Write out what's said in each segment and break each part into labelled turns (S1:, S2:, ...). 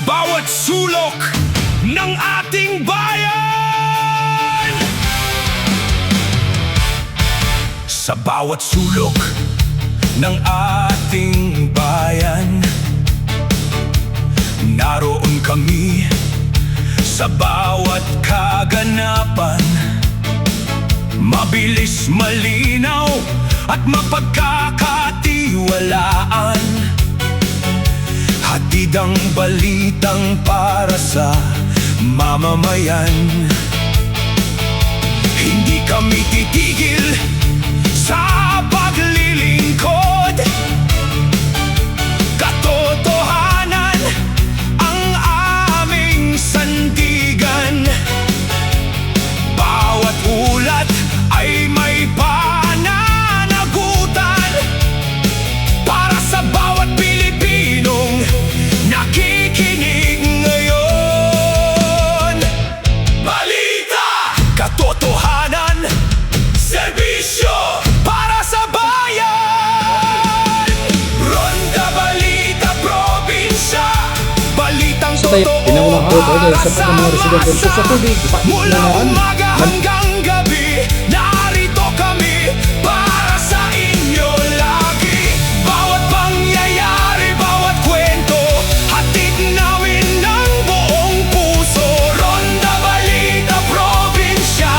S1: bawat sulok ng ating bayan. Sa bawat sulok ng ating bayan, naroon kami sa bawat kaganapan. Mabilis, malinaw at mapagkakatiwalaan. Hatid ang balitang para sa mamamayan. Hindi kami titigil sa paglilingkod. Katotohanan ang aming sandigan. Bawat ulat ay may pananagutan para sa bawat Pilipinong nakikinig ngayon. Balita, katotohanan, serbisyo para sa bayan. Ronda Balita Probinsya, balitang totoo para sa
S2: residente sa tubig.
S1: mula umaga hanggang gabi, narito kami para sa inyo lagi. Bawat pangyayari, bawat kwento, hatid namin ng buong puso. Ronda Balita Probinsya,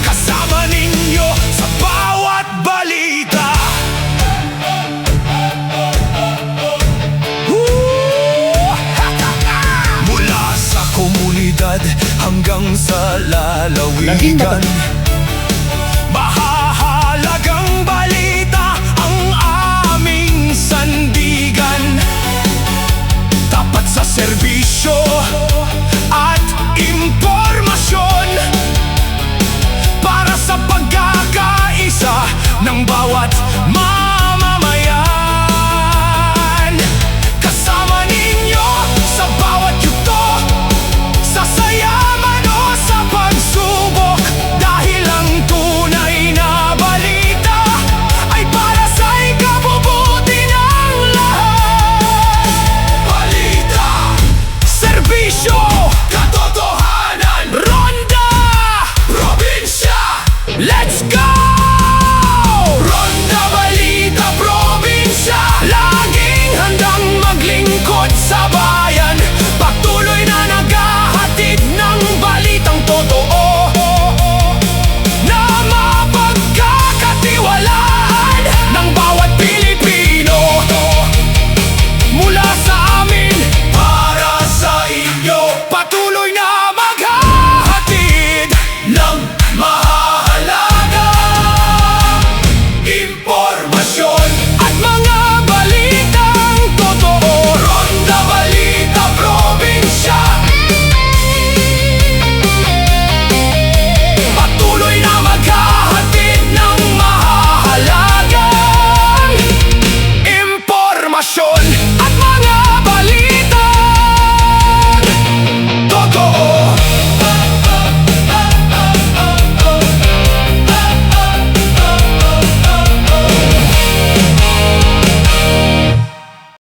S1: kasama ninyo sa bawat balita. Mula sa komunidad hanggang sa
S2: Naging
S1: lalawigan,